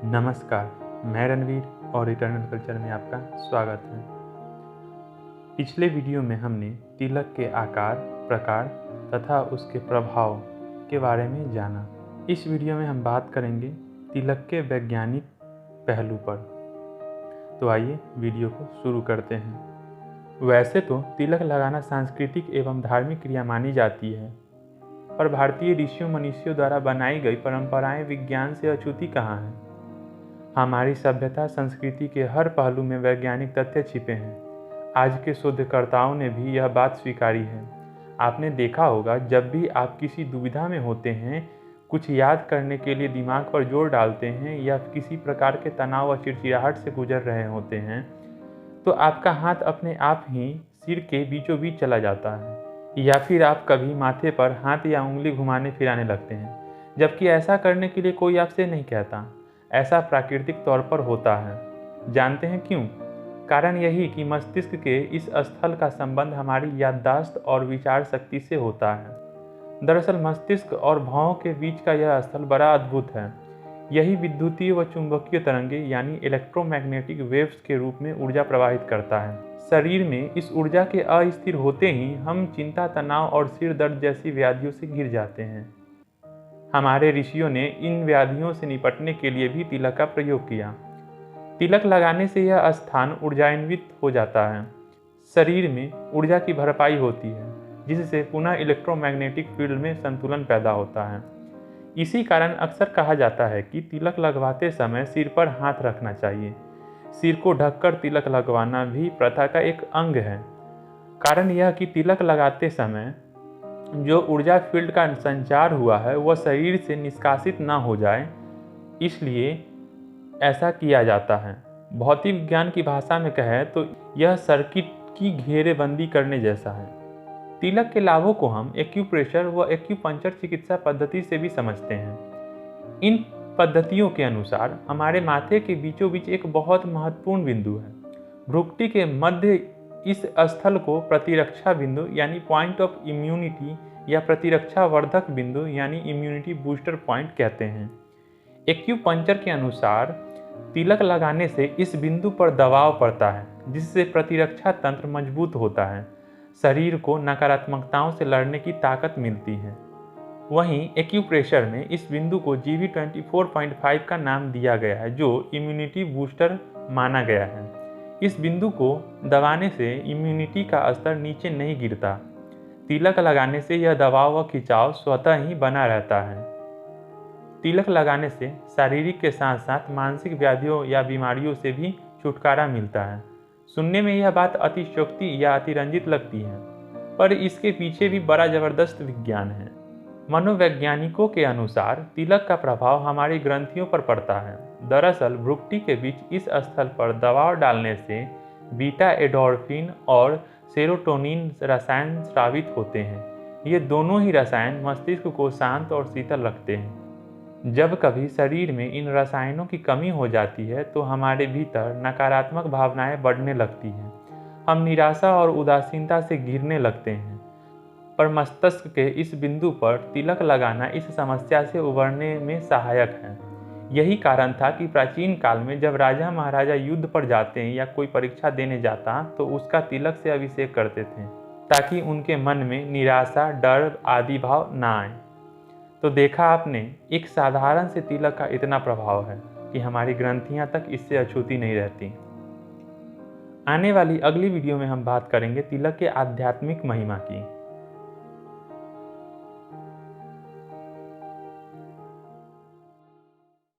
नमस्कार, मैं रणवीर और इटर्नल कल्चर में आपका स्वागत है। पिछले वीडियो में हमने तिलक के आकार, प्रकार तथा उसके प्रभाव के बारे में जाना। इस वीडियो में हम बात करेंगे तिलक के वैज्ञानिक पहलू पर। तो आइए वीडियो को शुरू करते हैं। वैसे तो तिलक लगाना सांस्कृतिक एवं धार्मिक क्रिया मानी जाती है, पर भारतीय ऋषियों मनीषियों द्वारा बनाई गई परंपराएं विज्ञान से अछूती कहाँ हैं। हमारी सभ्यता संस्कृति के हर पहलू में वैज्ञानिक तथ्य छिपे हैं। आज के शोधकर्ताओं ने भी यह बात स्वीकारी है। आपने देखा होगा, जब भी आप किसी दुविधा में होते हैं, कुछ याद करने के लिए दिमाग पर जोर डालते हैं या किसी प्रकार के तनाव और चिड़चिड़ाहट से गुजर रहे होते हैं, तो आपका हाथ अपने आप ही सिर के बीचों बीच चला जाता है, या फिर आप कभी माथे पर हाथ या उंगली घुमाने फिराने लगते हैं, जबकि ऐसा करने के लिए कोई आपसे नहीं कहता। ऐसा प्राकृतिक तौर पर होता है। जानते हैं क्यों? कारण यही कि मस्तिष्क के इस स्थल का संबंध हमारी याददाश्त और विचार शक्ति से होता है। दरअसल मस्तिष्क और भावों के बीच का यह स्थल बड़ा अद्भुत है। यही विद्युतीय व चुंबकीय तरंगे यानी इलेक्ट्रोमैग्नेटिक वेव्स के रूप में ऊर्जा प्रवाहित करता है। शरीर में इस ऊर्जा के अस्थिर होते ही हम चिंता, तनाव और सिर दर्द जैसी व्याधियों से घिर जाते हैं। हमारे ऋषियों ने इन व्याधियों से निपटने के लिए भी तिलक का प्रयोग किया। तिलक लगाने से यह स्थान ऊर्जान्वित हो जाता है। शरीर में ऊर्जा की भरपाई होती है, जिससे पुनः इलेक्ट्रोमैग्नेटिक फील्ड में संतुलन पैदा होता है। इसी कारण अक्सर कहा जाता है कि तिलक लगवाते समय सिर पर हाथ रखना चाहिए। सिर को ढककर तिलक लगवाना भी प्रथा का एक अंग है। कारण यह कि तिलक लगाते समय जो ऊर्जा फील्ड का संचार हुआ है वह शरीर से निष्कासित ना हो जाए, इसलिए ऐसा किया जाता है। भौतिक विज्ञान की भाषा में कहें तो यह सर्किट की घेरेबंदी करने जैसा है। तिलक के लाभों को हम एक्यूप्रेशर व एक्यूपंक्चर चिकित्सा पद्धति से भी समझते हैं। इन पद्धतियों के अनुसार हमारे माथे के बीचों बीच एक बहुत महत्वपूर्ण बिंदु है। भ्रुकुटी के मध्य इस स्थल को प्रतिरक्षा बिंदु यानी पॉइंट ऑफ इम्यूनिटी या प्रतिरक्षा वर्धक बिंदु यानी इम्यूनिटी बूस्टर पॉइंट कहते हैं। एक्यूपंक्चर के अनुसार तिलक लगाने से इस बिंदु पर दबाव पड़ता है, जिससे प्रतिरक्षा तंत्र मजबूत होता है। शरीर को नकारात्मकताओं से लड़ने की ताकत मिलती है। वहीं एक्यूप्रेशर में इस बिंदु को GB24.5 का नाम दिया गया है, जो इम्यूनिटी बूस्टर माना गया है। इस बिंदु को दबाने से इम्यूनिटी का स्तर नीचे नहीं गिरता। तिलक लगाने से यह दबाव व खिंचाव स्वतः ही बना रहता है। तिलक लगाने से शारीरिक के साथ साथ मानसिक व्याधियों या बीमारियों से भी छुटकारा मिलता है। सुनने में यह बात अतिशयोक्ति या अतिरंजित लगती है, पर इसके पीछे भी बड़ा जबरदस्त विज्ञान है। मनोवैज्ञानिकों के अनुसार तिलक का प्रभाव हमारी ग्रंथियों पर पड़ता है। दरअसल भ्रुकुटी के बीच इस स्थल पर दबाव डालने से बीटा एंडोर्फिन और सेरोटोनिन रसायन स्रावित होते हैं। ये दोनों ही रसायन मस्तिष्क को शांत और शीतल रखते हैं। जब कभी शरीर में इन रसायनों की कमी हो जाती है तो हमारे भीतर नकारात्मक भावनाएं बढ़ने लगती हैं। हम निराशा और उदासीनता से घिरने लगते हैं। पर मस्तिष्क के इस बिंदु पर तिलक लगाना इस समस्या से उबरने में सहायक है। यही कारण था कि प्राचीन काल में जब राजा महाराजा युद्ध पर जाते या कोई परीक्षा देने जाता तो उसका तिलक से अभिषेक करते थे, ताकि उनके मन में निराशा, डर आदि भाव ना आए। तो देखा आपने, एक साधारण से तिलक का इतना प्रभाव है कि हमारी ग्रंथियां तक इससे अछूती नहीं रहती। आने वाली अगली वीडियो में हम बात करेंगे तिलक के आध्यात्मिक महिमा की।